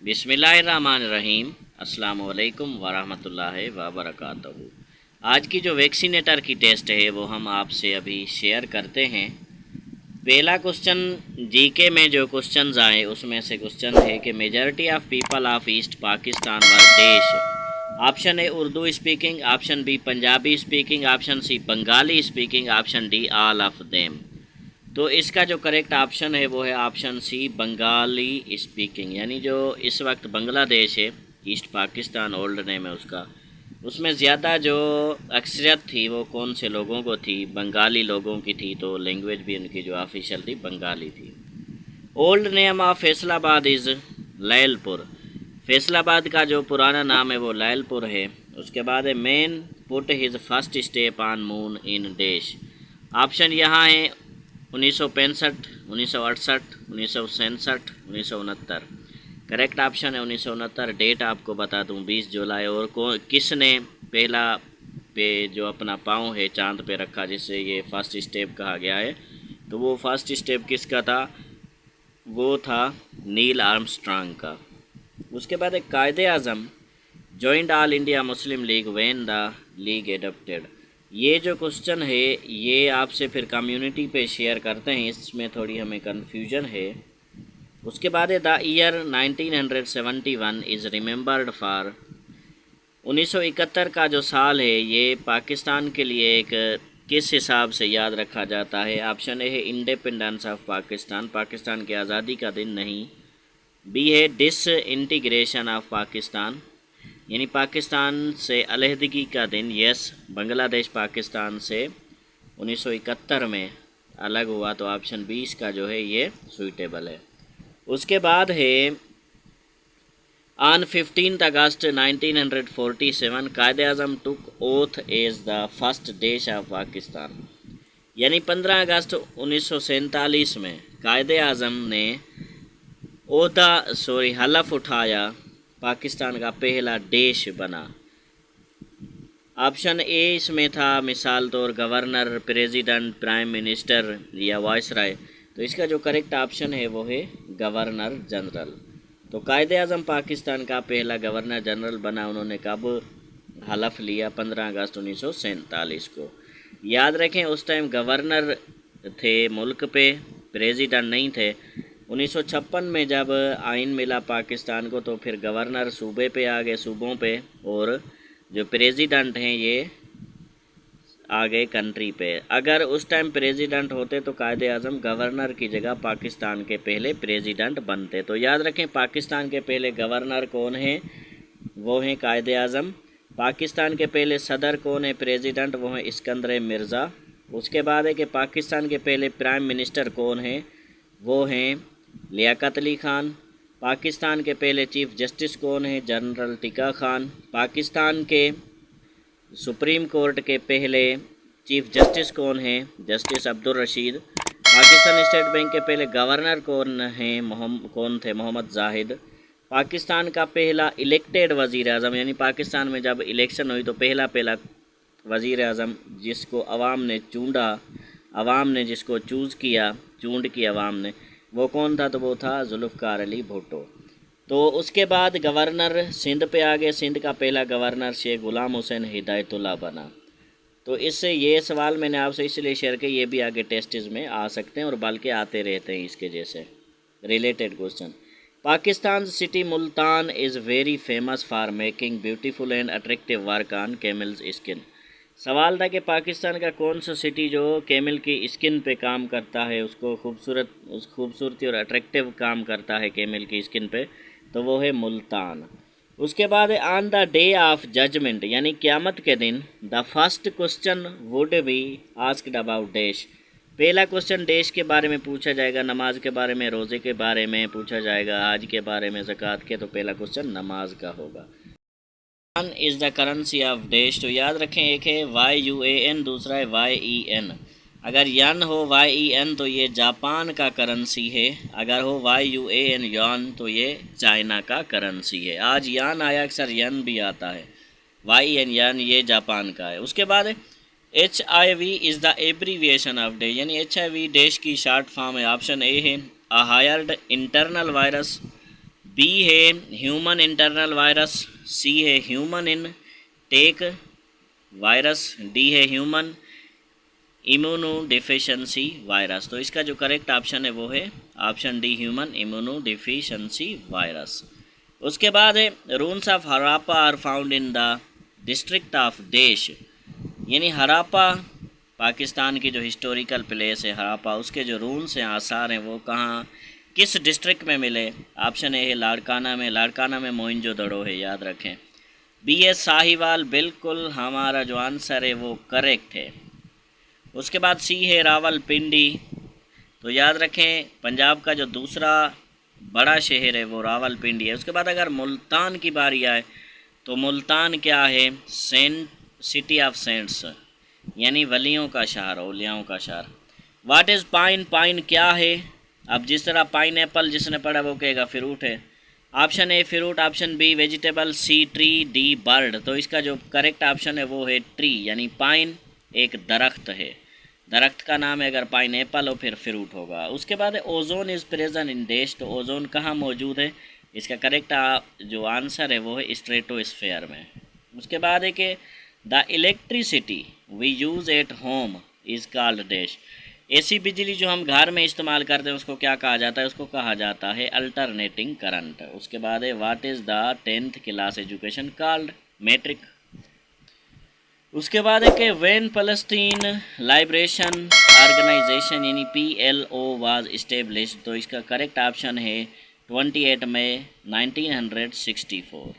बिस्मिल्लाहिर्रहमानिर्रहीम। अस्सलाम वालेकुम वरहमतुल्लाहि वबरकातुहू। आज की जो वैक्सीनेटर की टेस्ट है वो हम आपसे अभी शेयर करते हैं। पहला क्वेश्चन जीके में जो क्वेश्चंस आए उसमें से क्वेश्चन है कि majority of people of East Pakistan were dash. Option A Urdu speaking, option B Punjabi speaking, option C Bengali speaking, option D all of them. तो इसका जो करेक्ट ऑप्शन है वो है ऑप्शन सी बंगाली स्पीकिंग, यानी जो इस वक्त बांग्लादेश है, ईस्ट पाकिस्तान ओल्ड नेम है उसका, उसमें ज़्यादा जो अक्सरियत थी वो कौन से लोगों को थी? बंगाली लोगों की थी। तो लैंग्वेज भी उनकी जो ऑफिशियल थी बंगाली थी। Old name of Faisalabad is Lyallpur. Faisalabad का जो पुराना नाम है वो लैलपुर है। उसके बाद है man put his first step on moon in dash. Option यहाँ है 1965, 1968, 1967, 1969। करेक्ट ऑप्शन है 1969। डेट आपको बता दूं 20 जुलाई। और किसने पहला पे जो अपना पाँव है चांद पे रखा, जिससे ये फर्स्ट स्टेप कहा गया है? तो वो फर्स्ट स्टेप किसका था? वो था नील आर्मस्ट्रांग का। उसके बाद एक Quaid-e Azam joined All India Muslim League when the League adopted. ये जो क्वेश्चन है ये आपसे फिर कम्युनिटी पे शेयर करते हैं, इसमें थोड़ी हमें कन्फ्यूजन है। उसके बाद the year 1971 is remembered for. 1971 का जो साल है ये पाकिस्तान के लिए एक किस हिसाब से याद रखा जाता है? ऑप्शन ए है इंडिपेंडेंस ऑफ पाकिस्तान, पाकिस्तान की आज़ादी का दिन नहीं। बी है डिस इंटीग्रेशन ऑफ पाकिस्तान, यानी पाकिस्तान से अलहदगी का दिन। यस, बांग्लादेश पाकिस्तान से 1971 में अलग हुआ। तो ऑप्शन 20 का जो है ये सूटेबल है। उसके बाद है ऑन 15 अगस्त 1947 Quaid-e Azam took oath as the first dash of Pakistan, यानी 15 अगस्त 1947 में कायदे आज़म ने हलफ उठाया, पाकिस्तान का पहला देश बना। ऑप्शन ए इसमें था मिसाल तौर गवर्नर, प्रेसिडेंट, प्राइम मिनिस्टर या वाइसराय। तो इसका जो करेक्ट ऑप्शन है वो है गवर्नर जनरल। तो कायदे आज़म पाकिस्तान का पहला गवर्नर जनरल बना। उन्होंने कब हलफ लिया? 15 अगस्त 1947 को। याद रखें उस टाइम गवर्नर थे मुल्क पे, प्रेसिडेंट नहीं थे। 1956 में जब आइन मिला पाकिस्तान को तो फिर गवर्नर सूबे पे आ गए, सूबों पे, और जो प्रेसिडेंट हैं ये आ गए कंट्री पे। अगर उस टाइम प्रेसिडेंट होते तो कायदे आज़म गवर्नर की जगह पाकिस्तान के पहले प्रेसिडेंट बनते। तो याद रखें पाकिस्तान के पहले गवर्नर कौन है? वो हैं कायदे आज़म। पाकिस्तान के पहले सदर कौन है, प्रेसिडेंट? वो हैं इस्कंदर मिर्ज़ा। उसके बाद है कि पाकिस्तान के पहले प्राइम मिनिस्टर कौन है? वो हैं लियाकत अली खान। पाकिस्तान के पहले चीफ़ जस्टिस कौन है? जनरल टिका खान। पाकिस्तान के सुप्रीम कोर्ट के पहले चीफ़ जस्टिस कौन है? Justice Abdul Rashid. Pakistan state bank के पहले गवर्नर कौन हैं? कौन थे? मोहम्मद जाहिद। पाकिस्तान का पहला इलेक्टेड वज़ीर आज़म, यानी पाकिस्तान में जब इलेक्शन हुई तो पहला वज़ीर आज़म जिसको अवाम ने चूंडा, अवाम ने जिसको चूज़ किया, चूंड की अवाम ने, वो कौन था? तो वो था जुल्फ़िकार अली भुट्टो। तो उसके बाद गवर्नर सिंध पे आ गए। सिंध का पहला गवर्नर शेख गुलाम हुसैन हिदायतुल्लाह बना। तो इससे ये सवाल मैंने आपसे इसलिए शेयर किया, ये भी आगे टेस्ट्स में आ सकते हैं और बल्कि आते रहते हैं इसके जैसे related question. Pakistan city Multan is very famous for making beautiful and attractive work on camels skin. सवाल था कि पाकिस्तान का कौन सा सिटी जो कैमल की स्किन पे काम करता है, उसको खूबसूरती और अट्रैक्टिव काम करता है कैमल की स्किन पे? तो वो है मुल्तान। उसके बाद on the day of judgement, यानी क़यामत के दिन, the first question would be asked about dash. पहला क्वेश्चन डैश के बारे में पूछा जाएगा, नमाज के बारे में, रोज़े के बारे में पूछा जाएगा, हज के बारे में, ज़कात के। तो पहला क्वेश्चन नमाज का होगा। One is the currency of dash. तो याद रखें एक है YUAN, दूसरा है YEN। अगर यन हो YEN तो ये जापान का करेंसी है। अगर हो YUAN यान तो ये चाइना का करेंसी है। आज यान आया, अक्सर यन भी आता है। YEN यान ये जापान का है। उसके बाद HIV is the abbreviation of dash, यानी HIV देश की शॉर्ट फॉर्म है। ऑप्शन ए है a hired internal virus, B है ह्यूमन इंटरनल वायरस, सी है human in tech virus, D है ह्यूमन इम्यूनो डिफिशियंसी वायरस। तो इसका जो करेक्ट ऑप्शन है वो है option D human immunodeficiency virus. उसके बाद है ruins of Harappa are found in the district of dash, यानी हराप्पा पाकिस्तान की जो हिस्टोरिकल प्लेस है हराप्पा, उसके जो रून्स हैं आसार हैं वो कहाँ किस डिस्ट्रिक्ट में मिले। ऑप्शन ए है लाड़काना में, लाड़काना में मोइंजोदड़ो है, याद रखें। बी है साहिवाल, बिल्कुल हमारा जो आंसर है वो करेक्ट है। उसके बाद सी है रावलपिंडी, तो याद रखें पंजाब का जो दूसरा बड़ा शहर है वो रावलपिंडी है। उसके बाद अगर मुल्तान की बारी आए तो मुल्तान क्या है, सेंट सिटी ऑफ सेंट्स, यानी वलियों का शहर, औलियाओं का शहर। व्हाट इज़ पाइन, पाइन क्या है। अब जिस तरह पाइन एप्पल जिसने पढ़ा वो कहेगा फ्रूट है। Option A fruit, option B vegetable, C tree, D bird. तो इसका जो करेक्ट ऑप्शन है वो है ट्री, यानी पाइन एक दरख्त है, दरख्त का नाम है, अगर पाइन एप्पल हो फिर फ्रूट होगा। उसके बाद ओजोन इज़ प्रेजेंट इन देश, तो ओजोन कहाँ मौजूद है, इसका करेक्ट जो आंसर है वो है स्ट्रेटोस्फेयर में। उसके बाद है कि the electricity we use at home is called dash, ऐसी बिजली जो हम घर में इस्तेमाल करते हैं उसको क्या कहा जाता है, उसको कहा जाता है अल्टरनेटिंग करंट। उसके बाद है what is the 10th class education called, matric. उसके बाद है कि व्हेन पैलेस्टीन लिबरेशन ऑर्गेनाइजेशन यानी PLO वाज इस्टेब्लिश्ड, तो इसका करेक्ट ऑप्शन है 28 मई 1964।